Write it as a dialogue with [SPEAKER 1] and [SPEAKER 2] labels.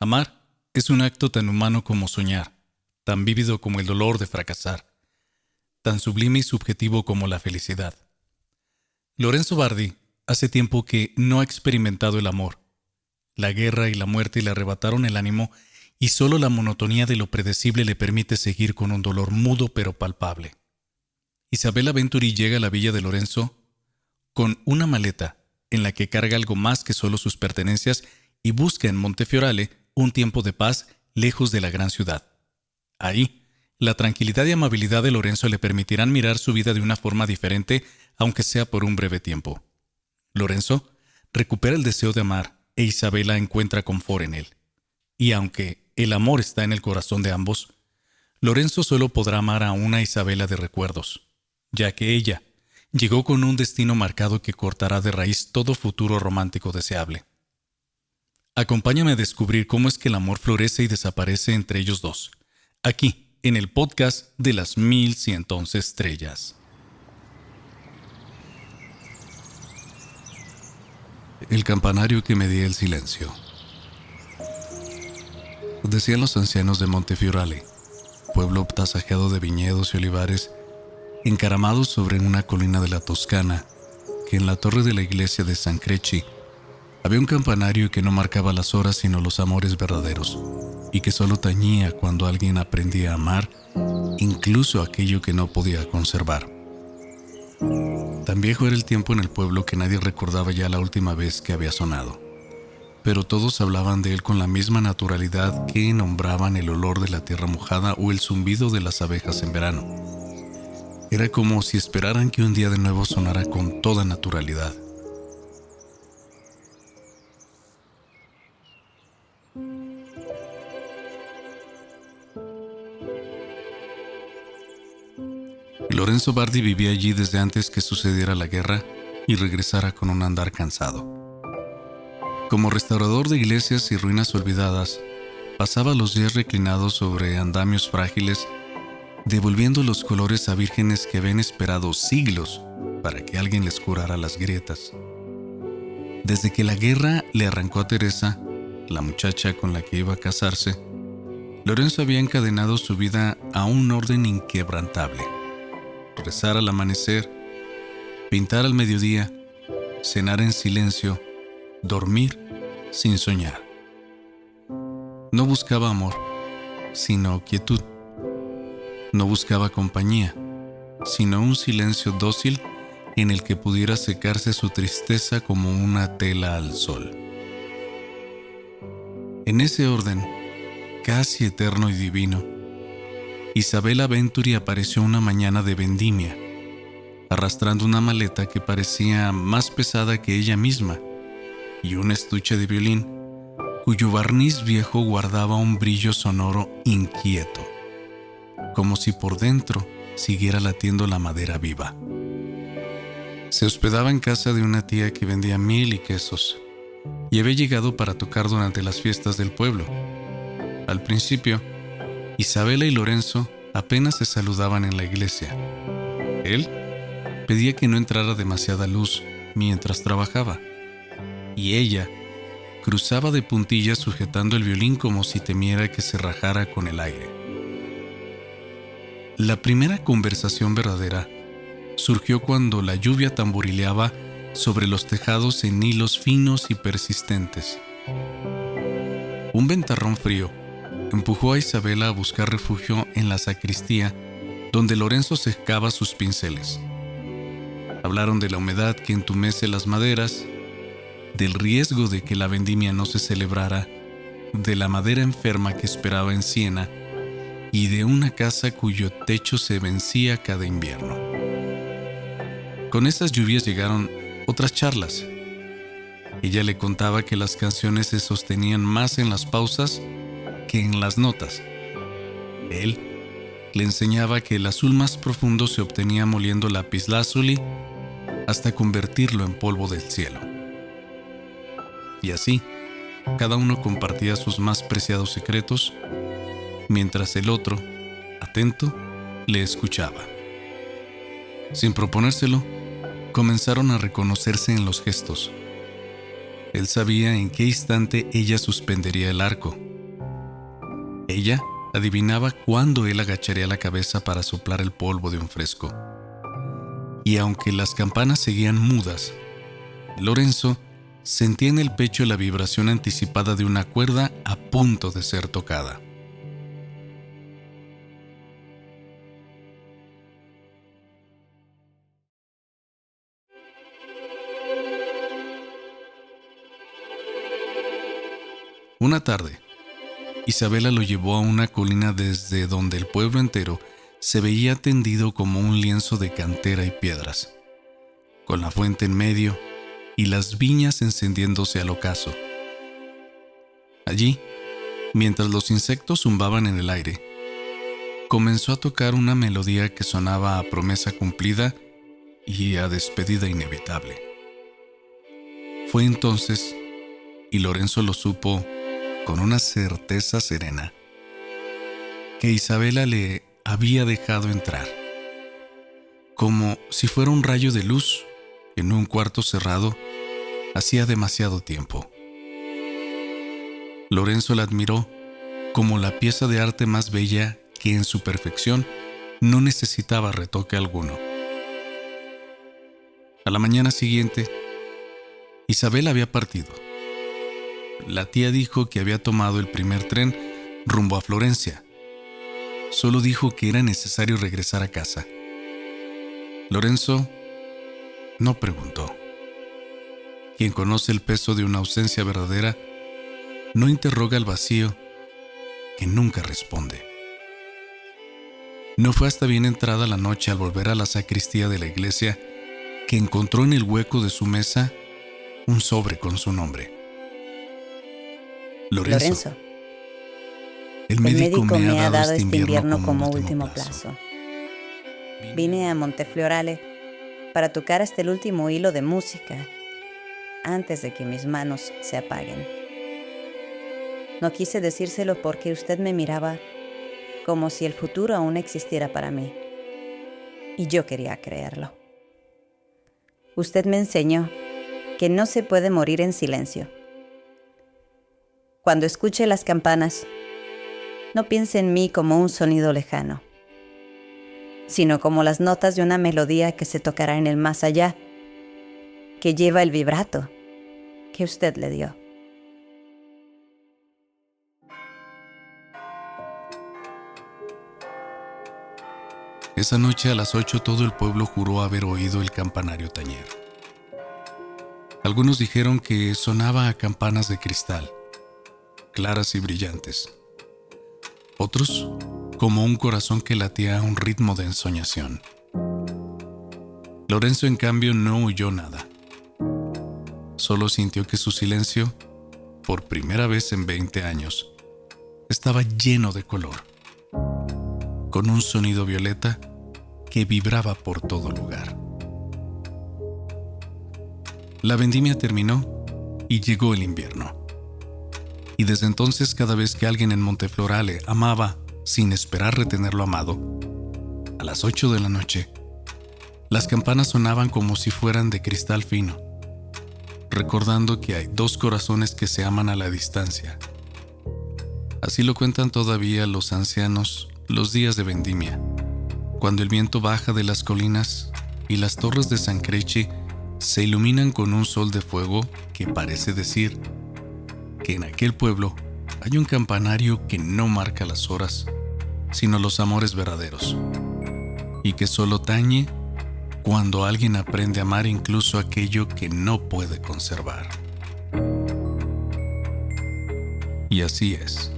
[SPEAKER 1] Amar es un acto tan humano como soñar, tan vívido como el dolor de fracasar, tan sublime y subjetivo como la felicidad. Lorenzo Bardi hace tiempo que no ha experimentado el amor. La guerra y la muerte le arrebataron el ánimo y solo la monotonía de lo predecible le permite seguir con un dolor mudo pero palpable. Isabela Venturi llega a la villa de Lorenzo con una maleta en la que carga algo más que solo sus pertenencias y busca en Montefiorale un tiempo de paz lejos de la gran ciudad. Ahí, la tranquilidad y amabilidad de Lorenzo le permitirán mirar su vida de una forma diferente, aunque sea por un breve tiempo. Lorenzo recupera el deseo de amar e Isabela encuentra confort en él. Y aunque el amor está en el corazón de ambos, Lorenzo solo podrá amar a una Isabela de recuerdos, ya que ella llegó con un destino marcado que cortará de raíz todo futuro romántico deseable. Acompáñame a descubrir cómo es que el amor florece y desaparece entre ellos dos, aquí, en el podcast de las 1111 estrellas. El campanario que medía el silencio. Decían los ancianos de Montefiorale, pueblo tasajeado de viñedos y olivares, encaramados sobre una colina de la Toscana, que en la torre de la iglesia de San Crecci había un campanario que no marcaba las horas sino los amores verdaderos, y que solo tañía cuando alguien aprendía a amar, incluso aquello que no podía conservar. Tan viejo era el tiempo en el pueblo que nadie recordaba ya la última vez que había sonado, pero todos hablaban de él con la misma naturalidad que nombraban el olor de la tierra mojada o el zumbido de las abejas en verano. Era como si esperaran que un día de nuevo sonara con toda naturalidad. Lorenzo Bardi vivía allí desde antes que sucediera la guerra y regresara con un andar cansado. Como restaurador de iglesias y ruinas olvidadas, pasaba los días reclinados sobre andamios frágiles, devolviendo los colores a vírgenes que habían esperado siglos para que alguien les curara las grietas. Desde que la guerra le arrancó a Teresa, la muchacha con la que iba a casarse, Lorenzo había encadenado su vida a un orden inquebrantable. Rezar al amanecer, pintar al mediodía, cenar en silencio, dormir sin soñar. No buscaba amor, sino quietud. No buscaba compañía, sino un silencio dócil en el que pudiera secarse su tristeza como una tela al sol. En ese orden, casi eterno y divino, Isabela Venturi apareció una mañana de vendimia, arrastrando una maleta que parecía más pesada que ella misma y un estuche de violín cuyo barniz viejo guardaba un brillo sonoro inquieto, como si por dentro siguiera latiendo la madera viva. Se hospedaba en casa de una tía que vendía miel y quesos y había llegado para tocar durante las fiestas del pueblo. Al principio, Isabela y Lorenzo apenas se saludaban en la iglesia. Él pedía que no entrara demasiada luz mientras trabajaba, y ella cruzaba de puntillas sujetando el violín como si temiera que se rajara con el aire. La primera conversación verdadera surgió cuando la lluvia tamborileaba sobre los tejados en hilos finos y persistentes. Un ventarrón frío empujó a Isabela a buscar refugio en la sacristía, donde Lorenzo secaba sus pinceles. Hablaron de la humedad que entumece las maderas, del riesgo de que la vendimia no se celebrara, de la madera enferma que esperaba en Siena y de una casa cuyo techo se vencía cada invierno. Con esas lluvias llegaron otras charlas. Ella le contaba que las canciones se sostenían más en las pausas que en las notas. Él le enseñaba que el azul más profundo se obtenía moliendo lapislázuli hasta convertirlo en polvo del cielo. Y así, cada uno compartía sus más preciados secretos, mientras el otro, atento, le escuchaba. Sin proponérselo, comenzaron a reconocerse en los gestos. Él sabía en qué instante ella suspendería el arco, Ella adivinaba cuándo él agacharía la cabeza para soplar el polvo de un fresco. Y aunque las campanas seguían mudas, Lorenzo sentía en el pecho la vibración anticipada de una cuerda a punto de ser tocada. Una tarde, Isabela lo llevó a una colina desde donde el pueblo entero se veía tendido como un lienzo de cantera y piedras, con la fuente en medio y las viñas encendiéndose al ocaso. Allí, mientras los insectos zumbaban en el aire, comenzó a tocar una melodía que sonaba a promesa cumplida y a despedida inevitable. Fue entonces, y Lorenzo lo supo con una certeza serena, que Isabela le había dejado entrar, como si fuera un rayo de luz en un cuarto cerrado hacía demasiado tiempo. Lorenzo la admiró como la pieza de arte más bella que en su perfección no necesitaba retoque alguno. A la mañana siguiente, Isabela había partido. La tía dijo que había tomado el primer tren rumbo a Florencia. Solo dijo que era necesario regresar a casa. Lorenzo no preguntó. Quien conoce el peso de una ausencia verdadera no interroga al vacío que nunca responde. No fue hasta bien entrada la noche, al volver a la sacristía de la iglesia, que encontró en el hueco de su mesa un sobre con su nombre.
[SPEAKER 2] Lorenzo,
[SPEAKER 1] el médico me ha dado este invierno como último plazo.
[SPEAKER 2] Vine a Monteflorale para tocar hasta el último hilo de música antes de que mis manos se apaguen. No quise decírselo porque usted me miraba como si el futuro aún existiera para mí, y yo quería creerlo. Usted me enseñó que no se puede morir en silencio. Cuando escuche las campanas, no piense en mí como un sonido lejano, sino como las notas de una melodía que se tocará en el más allá, que lleva el vibrato que usted le dio.
[SPEAKER 1] Esa noche a las 8 todo el pueblo juró haber oído el campanario tañer. Algunos dijeron que sonaba a campanas de cristal, claras y brillantes. Otros, como un corazón que latía a un ritmo de ensoñación. Lorenzo, en cambio, no oyó nada. Solo sintió que su silencio, por primera vez en 20 años, estaba lleno de color, con un sonido violeta que vibraba por todo lugar. La vendimia terminó y llegó el invierno. Y desde entonces, cada vez que alguien en Monteflorale amaba sin esperar retener lo amado, a las 8 de la noche, las campanas sonaban como si fueran de cristal fino, recordando que hay dos corazones que se aman a la distancia. Así lo cuentan todavía los ancianos los días de vendimia, cuando el viento baja de las colinas y las torres de San Crechi se iluminan con un sol de fuego que parece decir que en aquel pueblo hay un campanario que no marca las horas, sino los amores verdaderos, y que solo tañe cuando alguien aprende a amar incluso aquello que no puede conservar. Y así es.